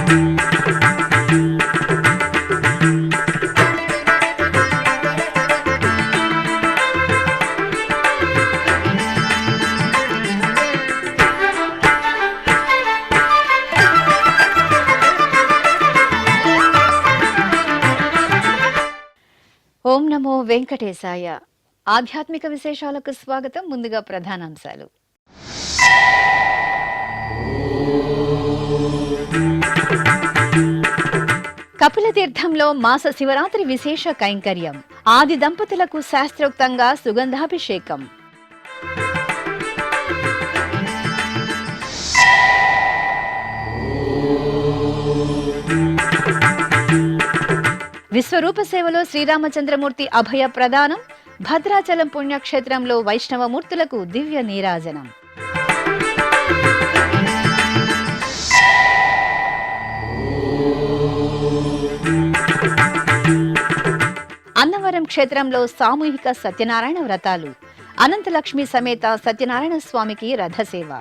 ఓం నమో వెంకటేశాయ. ఆధ్యాత్మిక విశేషాలకు స్వాగతం. ముందుగా ప్రధానాంశాలు. కపిలతీర్థంలో మాస శివరాత్రి విశేష కైంకర్యం. ఆది దంపతులకు శాస్త్రోక్తంగా సుగంధాభిషేకం. విశ్వరూప సేవలో శ్రీరామచంద్రమూర్తి అభయ ప్రదానం. భద్రాచలం పుణ్యక్షేత్రంలో వైష్ణవమూర్తులకు దివ్య నీరాజనం. అన్నవరం క్షేత్రంలో సామూహిక సత్యనారాయణ వ్రతాలు. అనంతలక్ష్మి సమేత సత్యనారాయణ స్వామికి రథసేవ.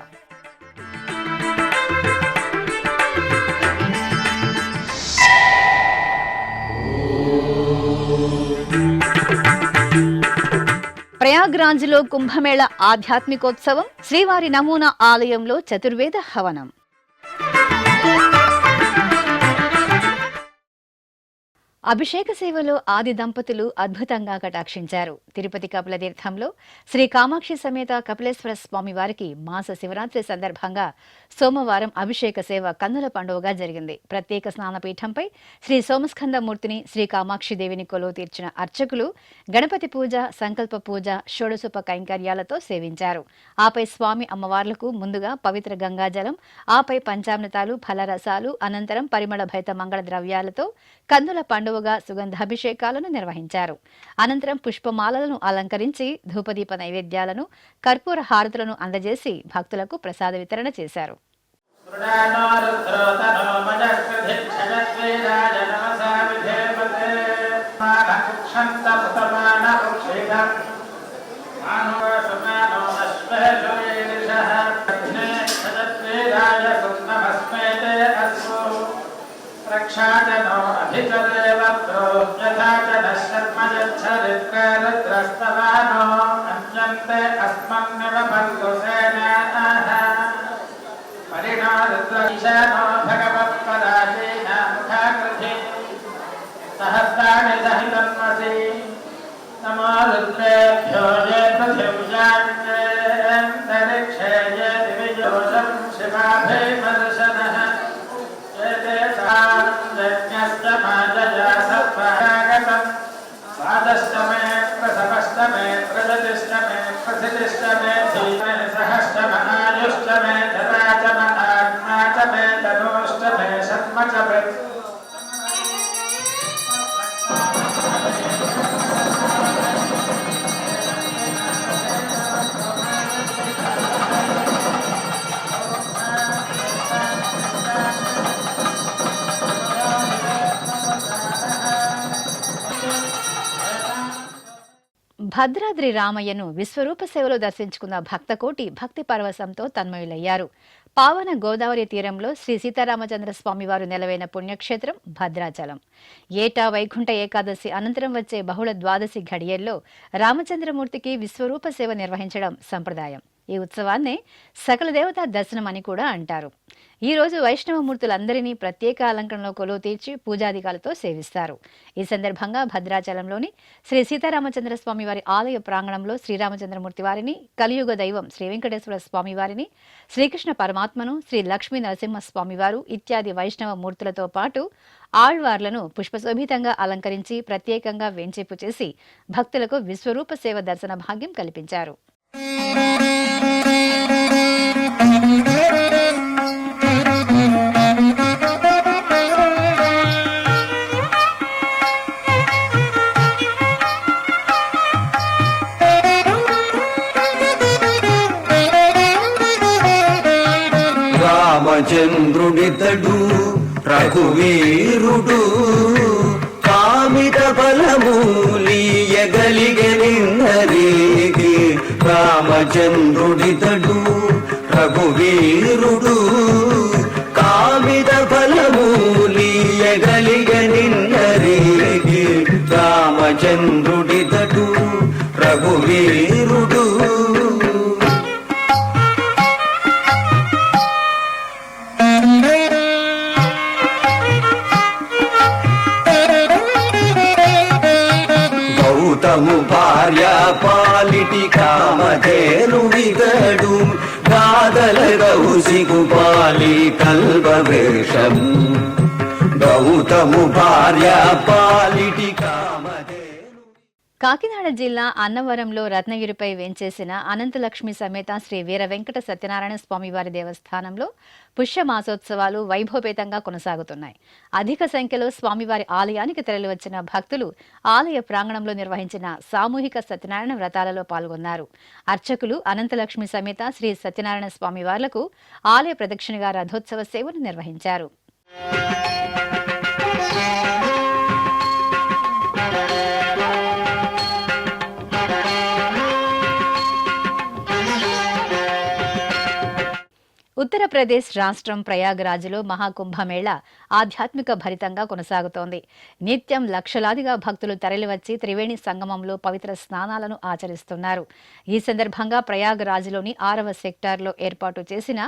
ప్రయాగ్రాజ్లో కుంభమేళ ఆధ్యాత్మికోత్సవం. శ్రీవారి నమూనా ఆలయంలో చతుర్వేద హవనం. అభిషేక సేవలో ఆది దంపతులు అద్భుతంగా కటాక్షించారు. తిరుపతి కపిలతీర్థంలో శ్రీ కామాక్షి సమేత కపిలేశ్వర స్వామి వారికి మాస శివరాత్రి సందర్భంగా సోమవారం అభిషేక సేవ కన్నుల పండుగగా జరిగింది. ప్రత్యేక స్నానపీఠంపై శ్రీ సోమస్కందమూర్తిని, శ్రీ కామాక్షి దేవిని కొలువు తీర్చిన అర్చకులు గణపతి పూజ, సంకల్ప పూజ, షోడశోప కైంకర్యాలతో సేవించారు. ఆపై స్వామి అమ్మవార్లకు ముందుగా పవిత్ర గంగాజలం, ఆపై పంచామృతాలు, ఫలరసాలు, అనంతరం పరిమళ భైత మంగళ ద్రవ్యాలతో కన్నుల పండుగ సుగంధాభిషేకాలను నిర్వహించారు. అనంతరం పుష్పమాలలను అలంకరించి ధూపదీప నైవేద్యాలను, కర్పూర హారతులను అందజేసి భక్తులకు ప్రసాద వితరణ చేశారు. ప్రక్షాళనో అధికదేవత్రో యథా జనశర్మయచ్చరిత్రరుద్రస్తవానో అన్యంతే అస్మన్నివ బంధుసేనాః పరిణో రుద్రఈశానో భగవత్పదాయేన ముఖాకృతి సహస్రాణి సహితన్వసి నమో రుద్రేభ్యో యే పృథివ్యాన్యేంతరిక్షే యే దివిజోషం శివాభిమర్శనః स्वादष्टमे प्रसवष्टमे प्रजतिष्टमे प्रथितिष्टमे धीमे सहष्टमे आयुष्टमे धराचमे आत्माचमे धनोष्टमे शत्मचमे భద్రాద్రి రామయ్యను విశ్వరూప సేవలో దర్శించుకున్న భక్తకోటి భక్తి పరవశంతో తన్మయులయ్యారు. పావన గోదావరి తీరంలో శ్రీ సీతారామచంద్ర స్వామివారు నెలవైన పుణ్యక్షేత్రం భద్రాచలం. ఏటా వైకుంఠ ఏకాదశి అనంతరం వచ్చే బహుళ ద్వాదశి ఘడియల్లో రామచంద్రమూర్తికి విశ్వరూప సేవ నిర్వహించడం సంప్రదాయం. ఈ ఉత్సవాన్నే సకల దేవతా దర్శనం అని కూడా అంటారు. ఈ రోజు వైష్ణవమూర్తులందరినీ ప్రత్యేక అలంకరణలో కొలువు తీర్చి పూజాధికాలతో సేవిస్తారు. ఈ సందర్భంగా భద్రాచలంలోని శ్రీ సీతారామచంద్ర స్వామి వారి ఆలయ ప్రాంగణంలో శ్రీరామచంద్రమూర్తి వారిని, కలియుగ దైవం శ్రీ వెంకటేశ్వర స్వామి వారిని, శ్రీకృష్ణ పరమాత్మను, శ్రీ లక్ష్మీ నరసింహ స్వామివారు ఇత్యాది వైష్ణవ మూర్తులతో పాటు ఆళ్వార్లను పుష్పశోభితంగా అలంకరించి ప్రత్యేకంగా వేంచేపు చేసి భక్తులకు విశ్వరూప సేవ దర్శన భాగ్యం కల్పించారు. రామచంద్రుడితడు రఘువీరుడు కామిత బలమూలియగలిగనిన్నరేగి రామచంద్రుడితడు రఘువీరుడు కామిత బలమూలియగలిగనిన్నరేగి గౌతము భార్య పాలిటి కామధేను విగడు గాదల గౌసిగు పాలి కల్పవృషం గౌతము భార్య పాలిటి కామధేను. కాకినాడ జిల్లా అన్నవరంలో రత్నగిరిపై వేంచేసిన అనంతలక్ష్మి సమేత శ్రీ వీర వెంకట సత్యనారాయణ స్వామివారి దేవస్థానంలో పుష్యమాసోత్సవాలు వైభవపేతంగా కొనసాగుతున్నాయి. అధిక సంఖ్యలో స్వామివారి ఆలయానికి తరలివచ్చిన భక్తులు ఆలయ ప్రాంగణంలో నిర్వహించిన సామూహిక సత్యనారాయణ వ్రతాలలో పాల్గొన్నారు. అర్చకులు అనంతలక్ష్మి సమేత శ్రీ సత్యనారాయణ స్వామివార్లకు ఆలయ ప్రదక్షిణగా రథోత్సవ సేవను నిర్వహించారు. ఉత్తరప్రదేశ్ రాష్ట్రం ప్రయాగరాజ్లో మహాకుంభమేళా ఆధ్యాత్మిక భరితంగా కొనసాగుతోంది. నిత్యం లక్షలాదిగా భక్తులు తరలివచ్చి త్రివేణి సంగమంలో పవిత్ర స్నానాలను ఆచరిస్తున్నారు. ఈ సందర్భంగా ప్రయాగరాజ్లోని 6వ సెక్టార్లో ఏర్పాటు చేసిన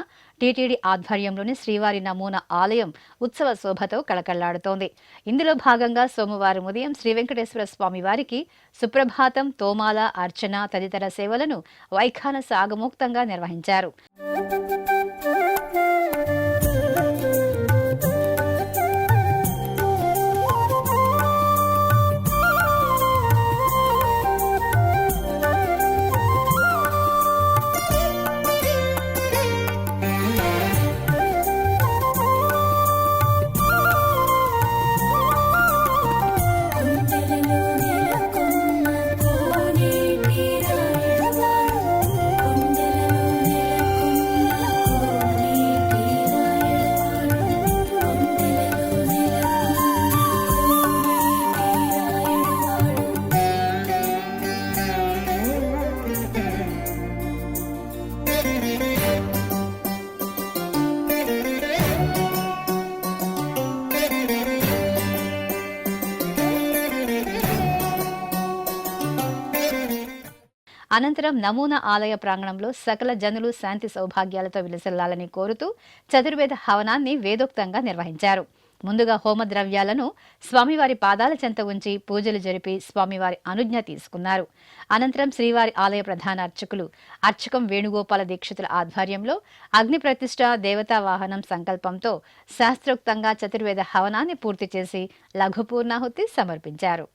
టీటీడీ ఆధ్వర్యంలోని శ్రీవారి నమూనా ఆలయం ఉత్సవ శోభతో కళకళ్లాడుతోంది. ఇందులో భాగంగా సోమవారం ఉదయం శ్రీ వెంకటేశ్వర స్వామి వారికి సుప్రభాతం, తోమాల, అర్చన తదితర సేవలను వైఖానస ఆగమోక్తంగా నిర్వహించారు. అనంతరం నమూనా ఆలయ ప్రాంగణంలో సకల జనులు శాంతి సౌభాగ్యాలతో విలసిల్లాలని కోరుతూ చతుర్వేద హవనాన్ని వేదోక్తంగా నిర్వహించారు. ముందుగా హోమద్రవ్యాలను స్వామివారి పాదాల చెంత ఉంచి పూజలు జరిపి స్వామివారి అనుజ్ఞ తీసుకున్నారు. అనంతరం శ్రీవారి ఆలయ ప్రధాన అర్చకులు అర్చకం వేణుగోపాల దీక్షితుల ఆధ్వర్యంలో అగ్ని ప్రతిష్ఠ, దేవతా వాహనం సంకల్పంతో శాస్త్రోక్తంగా చతుర్వేద హవనాన్ని పూర్తి చేసి లఘు పూర్ణాహుతి సమర్పించారు.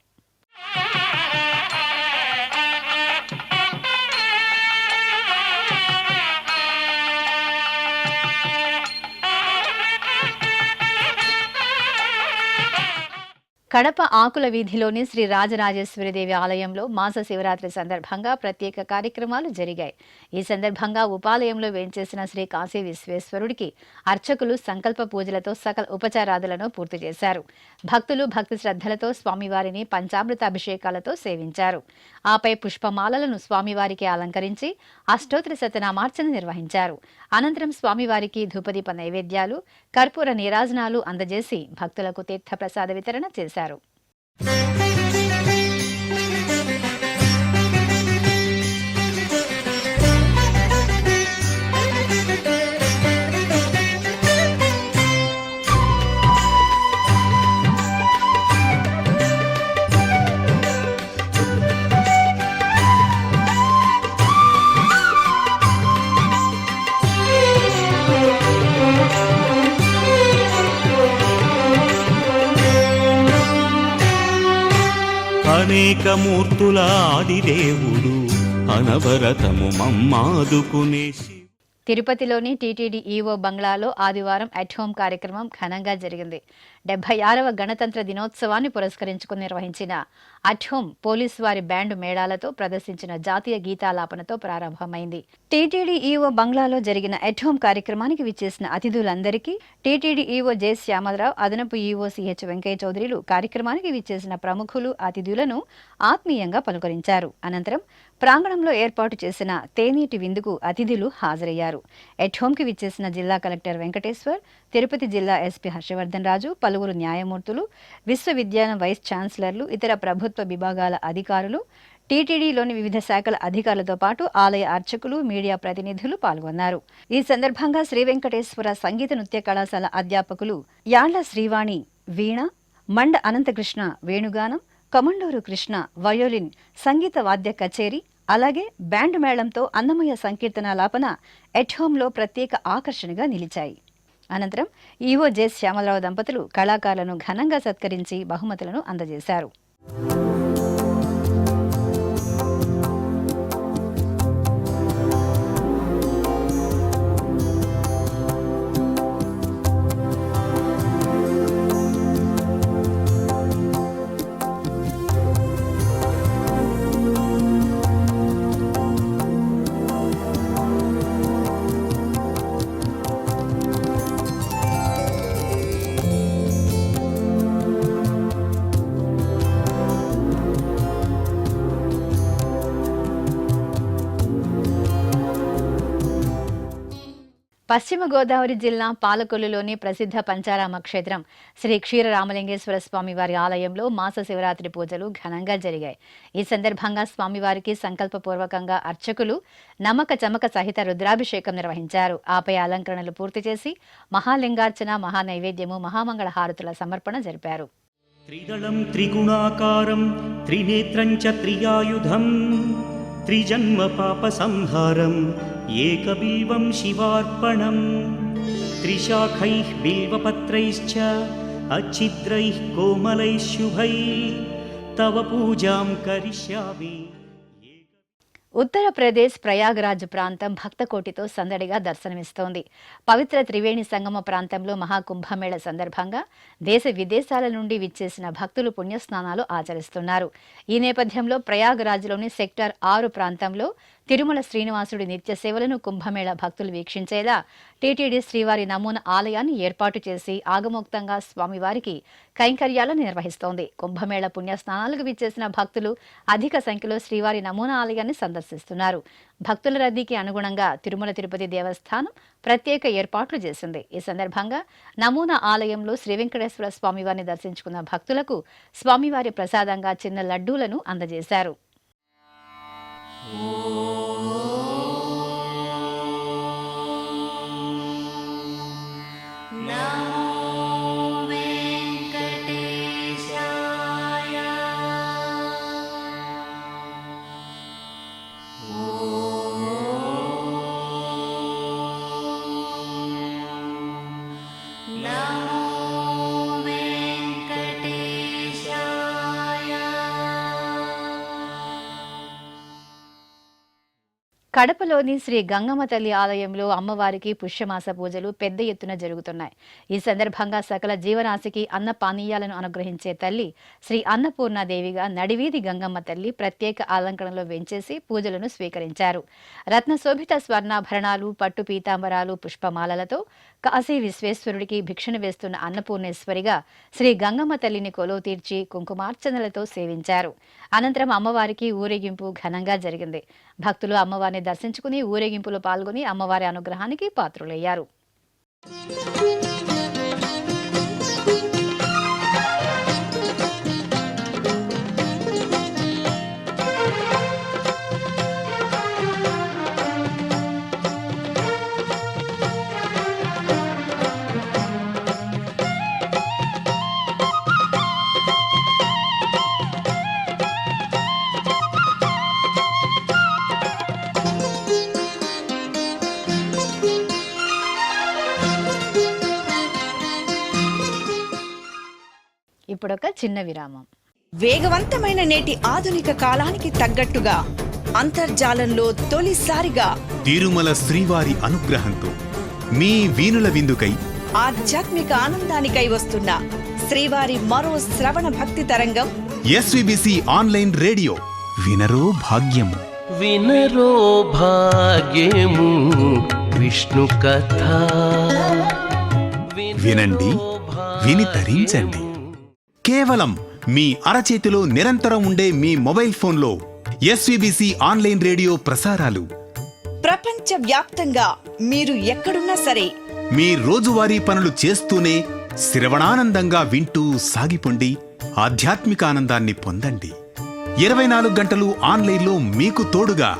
కడప ఆకుల వీధిలోని శ్రీ రాజరాజేశ్వరిదేవి ఆలయంలో మాస శివరాత్రి సందర్భంగా ప్రత్యేక కార్యక్రమాలు జరిగాయి. ఈ సందర్భంగా ఉపాలయంలో వేంచేసిన శ్రీ కాశీ విశ్వేశ్వరుడికి అర్చకులు సంకల్ప పూజలతో సకల ఉపచారాదులను పూర్తి చేశారు. భక్తులు భక్తి శ్రద్ధలతో స్వామివారిని పంచామృత అభిషేకాలతో సేవించారు. ఆపై పుష్పమాలలను స్వామివారికి అలంకరించి అష్టోత్తర శతనామార్చన నిర్వహించారు. అనంతరం స్వామివారికి ధూపదీప నైవేద్యాలు, కర్పూర నీరాజనాలు అందజేసి భక్తులకు తీర్థప్రసాద వితరణ చేశారు. అనేక మూర్తుల ఆదిదేవుడు అనవరతము మమ్మాదుకునేసి. తిరుపతిలోని టీటీడీ ఈవో బంగ్లాలో ఆదివారం అట్ హోమ్ కార్యక్రమం ఘనంగా జరిగింది. 76వ గణతంత్ర దినోత్సవాన్ని పురస్కరించుకుని నిర్వహించిన అట్ హోమ్ పోలీసు వారి బ్యాండ్ మేళాలతో ప్రదర్శించిన జాతీయ గీతాలాపనతో ప్రారంభమైంది. టీటీడీ ఈవో బంగ్లాలో జరిగిన అట్ హోమ్ కార్యక్రమానికి విచ్చేసిన అతిథులందరికీ టీటీడీ ఈవో జె శ్యామలరావు, అదనపు ఈవో సిహెచ్ వెంకయ్య చౌదరిలు కార్యక్రమానికి విచ్చేసిన ప్రముఖులు, అతిథులను ఆత్మీయంగా పలుకరించారు. అనంతరం ప్రాంగణంలో ఏర్పాటు చేసిన తేనీటి విందుకు అతిథులు హాజరయ్యారు. ఎట్ హోమ్కి విచ్చేసిన జిల్లా కలెక్టర్ వెంకటేశ్వర్, తిరుపతి జిల్లా ఎస్పీ హర్షవర్ధన్ రాజు, పలువురు న్యాయమూర్తులు, విశ్వవిద్యాలయం వైస్ ఛాన్సలర్లు, ఇతర ప్రభుత్వ విభాగాల అధికారులు, టీటీడీలోని వివిధ శాఖల అధికారులతో పాటు ఆలయ అర్చకులు, మీడియా ప్రతినిధులు పాల్గొన్నారు. ఈ సందర్భంగా శ్రీ వెంకటేశ్వర సంగీత నృత్య కళాశాల అధ్యాపకులు యాళ్ల శ్రీవాణి వీణ, మండ అనంతకృష్ణ వేణుగానం, కమండూరు కృష్ణ వయోలిన్ సంగీత వాద్య కచేరీ అలాగే బ్యాండ్ మేళంతో అన్నమయ్య సంకీర్తనాలాపన ఎట్ హోంలో ప్రత్యేక ఆకర్షణగా నిలిచాయి. అనంతరం ఈవో జె శ్యామలరావు దంపతులు కళాకారులను ఘనంగా సత్కరించి బహుమతులను అందజేశారు. పశ్చిమ గోదావరి జిల్లా పాలకొల్లులోని ప్రసిద్ధ పంచారామ క్షేత్రం శ్రీ క్షీర రామలింగేశ్వర స్వామివారి ఆలయంలో మాస శివరాత్రి పూజలు ఘనంగా జరిగాయి. ఈ సందర్భంగా స్వామివారికి సంకల్పపూర్వకంగా అర్చకులు నమ్మక చమక సహిత రుద్రాభిషేకం నిర్వహించారు. ఆపై అలంకరణలు పూర్తి చేసి మహాలింగార్చన, మహానైవేద్యము, మహామంగళ హారతుల సమర్పణ జరిపారు. త్రిదళం త్రిగుణాకారం త్రినేత్రం చ త్రియాయుధం త్రిజన్మ పాప సంహారం ఏకబిల్వం శివార్పణం త్రిశాఖైః బిల్వపత్రైశ్చ అచ్ఛిద్రైః కోమలైః శుభైః తవ పూజాం కరిష్యామి. ఉత్తరప్రదేశ్ ప్రయాగరాజ్ ప్రాంతం భక్తకోటితో సందడిగా దర్శనమిస్తోంది. పవిత్ర త్రివేణి సంగమ ప్రాంతంలో మహాకుంభమేళ సందర్భంగా దేశ విదేశాల నుండి విచ్చేసిన భక్తులు పుణ్యస్నానాలు ఆచరిస్తున్నారు. ఈ నేపథ్యంలో ప్రయాగరాజ్లోని సెక్టార్ 6 ప్రాంతంలో తిరుమల శ్రీనివాసుడి నిత్య సేవలను కుంభమేళ భక్తులు వీక్షించేలా టీటీడీ శ్రీవారి నమూనా ఆలయాన్ని ఏర్పాటు చేసి ఆగమోక్తంగా స్వామివారికి కైంకర్యాలను నిర్వహిస్తోంది. కుంభమేళ పుణ్యస్నానాలకు విచ్చేసిన భక్తులు అధిక సంఖ్యలో శ్రీవారి నమూనా ఆలయాన్ని సందర్శిస్తున్నారు. భక్తుల రద్దీకి అనుగుణంగా తిరుమల తిరుపతి దేవస్థానం ప్రత్యేక ఏర్పాట్లు చేసింది. ఈ సందర్భంగా నమూనా ఆలయంలో శ్రీ వెంకటేశ్వర స్వామివారిని దర్శించుకున్న భక్తులకు స్వామివారి ప్రసాదంగా చిన్న లడ్డూలను అందజేశారు. కడపలోని శ్రీ గంగమ్మ తల్లి ఆలయంలో అమ్మవారికి పుష్యమాస పూజలు పెద్ద ఎత్తున జరుగుతున్నాయి. ఈ సందర్భంగా సకల జీవరాశికి అన్న పానీయాలను అనుగ్రహించే తల్లి శ్రీ అన్నపూర్ణాదేవిగా నడివీధి గంగమ్మ తల్లి ప్రత్యేక అలంకరణలో వెంచేసి పూజలను స్వీకరించారు. రత్నశోభిత స్వర్ణాభరణాలు, పట్టు పీతాంబరాలు, పుష్పమాలలతో కాశీ విశ్వేశ్వరుడికి భిక్షను వేస్తున్న అన్నపూర్ణేశ్వరిగా శ్రీ గంగమ్మ తల్లిని కొలువు తీర్చి కుంకుమార్చనలతో సేవించారు. అనంతరం అమ్మవారికి ఊరేగింపు ఘనంగా జరిగింది. భక్తులు అమ్మవారిని దర్శించుకుని ఊరేగింపులో పాల్గొని అమ్మవారి అనుగ్రహానికి పాత్రులయ్యారు. ఇప్పుడొక చిన్న విరామం. వేగవంతమైన నేటి ఆధునిక కాలానికి తగ్గట్టుగా అంతర్జాలంలో తొలిసారిగా తిరుమల శ్రీవారి అనుగ్రహంతో మీ వీణుల విందుకై ఆధ్యాత్మిక ఆనందానికై వస్తున్న శ్రీవారి మరో శ్రవణ భక్తి తరంగం ఎస్విబిసి ఆన్లైన్ రేడియో. వినరో భాగ్యము, వినరో భాగ్యము విష్ణు కథ. వినండి, విని తరించండి. కేవలం మీ అరచేతిలో నిరంతరం ఉండే మీ మొబైల్ ఫోన్లో ఎస్విబిసి ఆన్లైన్ రేడియో ప్రసారాలు ప్రపంచ వ్యాప్తంగా మీరు ఎక్కడున్నా సరే మీ రోజువారీ పనులు చేస్తూనే శ్రవణానందంగా వింటూ సాగిపోండి, ఆధ్యాత్మిక ఆనందాన్ని పొందండి. 24 గంటలు ఆన్లైన్లో మీకు తోడుగా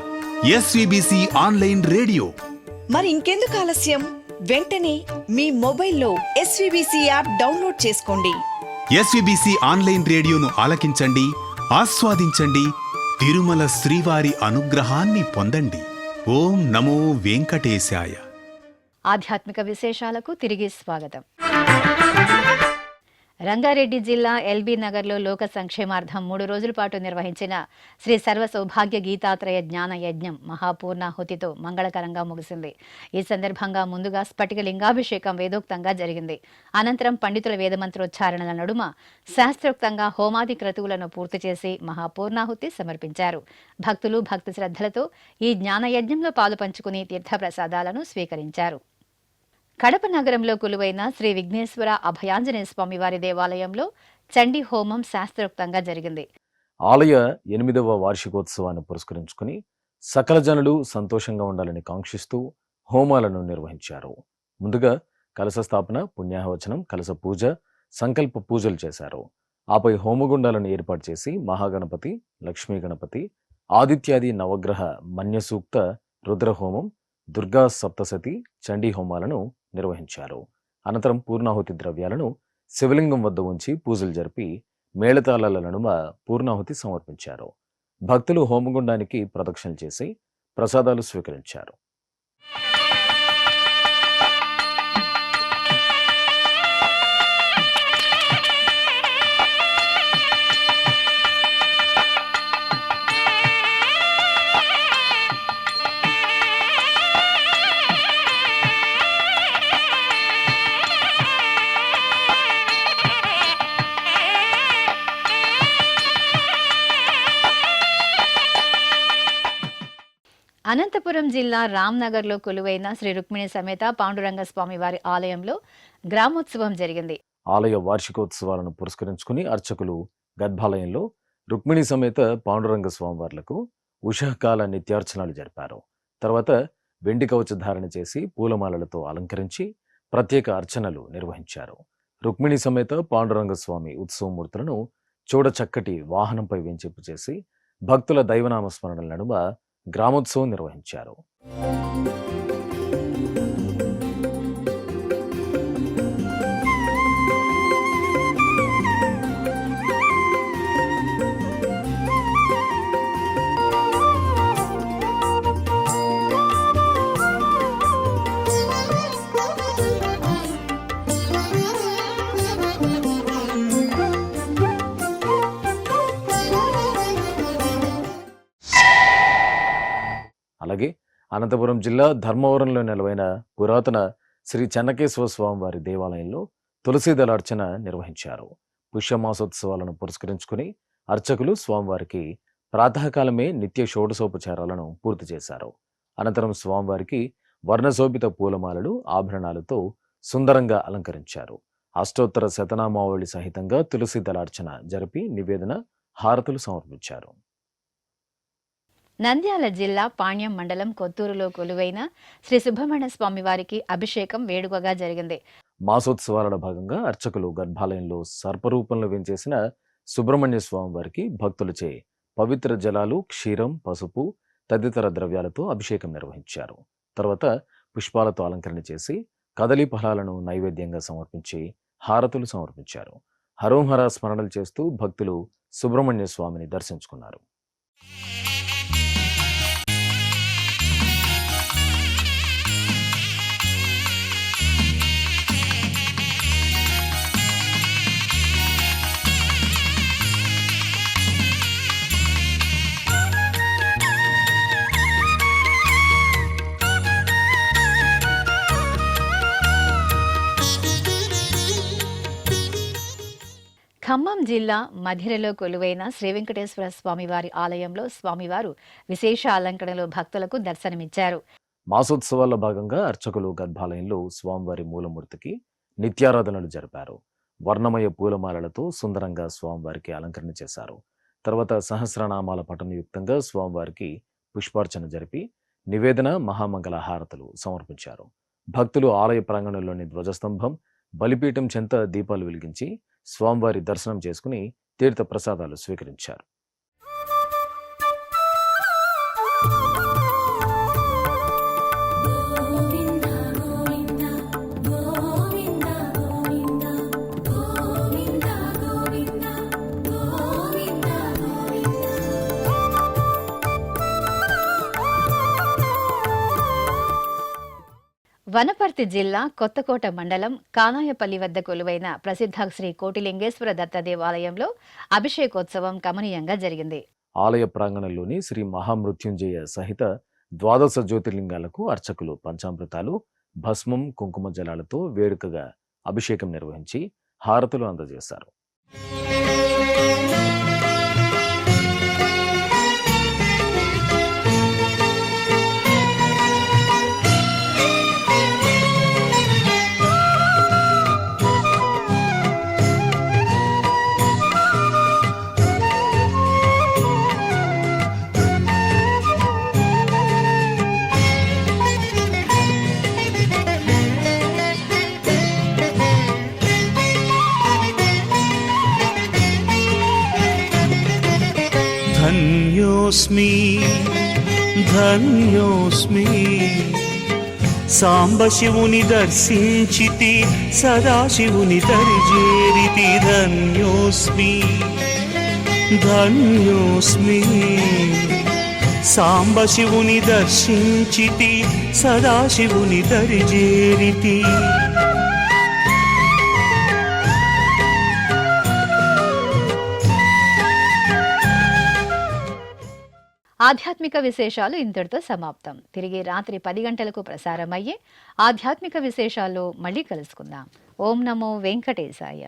ఎస్విబిసి ఆన్లైన్ రేడియో. మరి ఇంకెందుకు ఆలస్యం? వెంటనే మీ మొబైల్లో ఎస్విబిసి యాప్ డౌన్లోడ్ చేసుకోండి. ఎస్విబిసి ఆన్లైన్ రేడియోను ఆలకించండి, ఆస్వాదించండి, తిరుమల శ్రీవారి అనుగ్రహాన్ని పొందండి. ఓం నమో వెంకటేశాయ. ఆధ్యాత్మిక విశేషాలకు తిరిగి స్వాగతం. రంగారెడ్డి జిల్లా ఎల్బీ నగర్లో లోక సంక్షేమార్థం 3 రోజుల పాటు నిర్వహించిన శ్రీ సర్వ సౌభాగ్య గీతాత్రయ జ్ఞాన యజ్ఞం మహాపూర్ణాహుతితో మంగళకరంగా ముగిసింది. ఈ సందర్భంగా ముందుగా స్ఫటిక లింగాభిషేకం వేదోక్తంగా జరిగింది. అనంతరం పండితుల వేదమంత్రోచ్చారణల నడుమ శాస్త్రోక్తంగా హోమాది క్రతువులను పూర్తి చేసి మహాపూర్ణాహుతి సమర్పించారు. భక్తులు భక్తి శ్రద్ధలతో ఈ జ్ఞాన యజ్ఞంలో పాలు పంచుకుని తీర్థప్రసాదాలను స్వీకరించారు. కడప నగరంలో కొలువైన శ్రీ విఘ్నేశ్వర అభయాంజనేయ స్వామి వారి దేవాలయంలో చండీ హోమం శాస్త్రోక్తంగా జరిగింది. ఆలయ 8వ వార్షికోత్సవాన్ని పురస్కరించుకుని సకల జనులు సంతోషంగా ఉండాలని కాంక్షిస్తూ హోమాలను నిర్వహించారు. ముందుగా కలశ స్థాపన, పుణ్యాహవచనం, కలశ పూజ, సంకల్ప పూజలు చేశారు. ఆపై హోమగుండాలను ఏర్పాటు చేసి మహాగణపతి, లక్ష్మీ గణపతి, ఆదిత్యాది నవగ్రహ మన్యసూక్త రుద్రహోమం, దుర్గా సప్తసతి, చండీ హోమాలను నిర్వహించారు. అనంతరం పూర్ణాహుతి ద్రవ్యాలను శివలింగం వద్ద ఉంచి పూజలు జరిపి మేళతాళాల నడుమ పూర్ణాహుతి సమర్పించారు. భక్తులు హోమగుండానికి ప్రదక్షిణలు చేసి ప్రసాదాలు స్వీకరించారు. అనంతపురం జిల్లా రామ్నగర్లో కొలువైన శ్రీ రుక్మిణి సమేత పాండురంగ స్వామి వారి ఆలయంలో గ్రామోత్సవం జరిగింది. ఆలయ వార్షికోత్సవాలను పురస్కరించుకుని అర్చకులు గర్భాలయంలో రుక్మిణి సమేత పాండురంగ స్వామివార్లకు ఉషఃకాల నిత్యార్చనలు జరిపారు. తర్వాత వెండి కవచ ధారణ చేసి పూలమాలలతో అలంకరించి ప్రత్యేక అర్చనలు నిర్వహించారు. రుక్మిణి సమేత పాండురంగ స్వామి ఉత్సవమూర్తులను చూడచక్కటి వాహనంపై వెంచింపు చేసి భక్తుల దైవనామ స్మరణల నడుమ గ్రామోత్సవం నిర్వహించారు. అలాగే అనంతపురం జిల్లా ధర్మవరంలో నెలవైన పురాతన శ్రీ చెన్నకేశ్వర స్వామి వారి దేవాలయంలో తులసి దళార్చన నిర్వహించారు. పుష్యమాసోత్సవాలను పురస్కరించుకుని అర్చకులు స్వామివారికి ప్రాతకాలమే నిత్య షోడశోపచారాలను పూర్తి చేశారు. అనంతరం స్వామివారికి వర్ణశోభిత పూలమాలలు, ఆభరణాలతో సుందరంగా అలంకరించారు. అష్టోత్తర శతనామావళి సహితంగా తులసి దళార్చన జరిపి నివేదన, హారతులు సమర్పించారు. నంద్యాల జిల్లా పాణ్యం మండలం కొత్తూరులో కొలువైన శ్రీ సుబ్రహ్మణ్య స్వామి వారికి అభిషేకం వేడుకగా జరిగింది. మాసోత్సవాలలో భాగంగా అర్చకులు గర్భాలయంలో సర్పరూపంలో వెంచేసిన సుబ్రహ్మణ్య స్వామి వారికి భక్తులచే పవిత్ర జలాలు, క్షీరం, పసుపు తదితర ద్రవ్యాలతో అభిషేకం నిర్వహించారు. తర్వాత పుష్పాలతో అలంకరణ చేసి కదలి ఫలాలను నైవేద్యంగా సమర్పించి హారతులు సమర్పించారు. హరోంహర స్మరణలు చేస్తూ భక్తులు సుబ్రహ్మణ్య స్వామిని దర్శించుకున్నారు. ఖమ్మం జిల్లా మధిరలో కొలువైన శ్రీ వెంకటేశ్వర స్వామివారి ఆలయంలో స్వామివారు విశేష అలంకరణలో భక్తులకు దర్శనమిచ్చారు. మాసోత్సవాల్లో భాగంగా అర్చకులు గర్భాలయంలో స్వామివారి మూలమూర్తికి నిత్యారాధనలు జరిపారు. వర్ణమయ పూలమాలలతో సుందరంగా స్వామివారికి అలంకరణ చేశారు. తర్వాత సహస్రనామాల పఠనయుక్తంగా స్వామివారికి పుష్పార్చన జరిపి నివేదన, మహామంగళ హారతులు సమర్పించారు. భక్తులు ఆలయ ప్రాంగణంలోని ధ్వజస్తంభం, బలిపీఠం చెంత దీపాలు వెలిగించి స్వామివారి దర్శనం చేసుకుని తీర్థ ప్రసాదాలు స్వీకరించారు. వనపర్తి జిల్లా కొత్తకోట మండలం కానాయపల్లి వద్ద కొలువైన ప్రసిద్ధ శ్రీ కోటిలింగేశ్వర దత్త దేవాలయంలో అభిషేకోత్సవం కమనీయంగా జరిగింది. ఆలయ ప్రాంగణంలోని శ్రీ మహామృత్యుంజయ సహిత ద్వాదశ జ్యోతిర్లింగాలకు అర్చకులు పంచామృతాలు, భస్మం, కుంకుమ జలాలతో వేడుకగా అభిషేకం నిర్వహించి హారతులు అందజేశారు. ధన్యోస్మి ధన్యోస్మి సాంబశివుని దర్శించితి సదాశివుని దరిజేరితి. ధన్యోస్మి ధన్యోస్మి సాంబశివుని దర్శించితి సదాశివుని దరిజేరితి. ఆధ్యాత్మిక విశేషాలు ఇంతటితో సమాప్తం. తిరిగి రాత్రి 10 గంటలకు ప్రసారమయ్యే ఆధ్యాత్మిక విశేషాల్లో మళ్ళీ కలుసుకుందాం. ఓం నమో వెంకటేశాయ.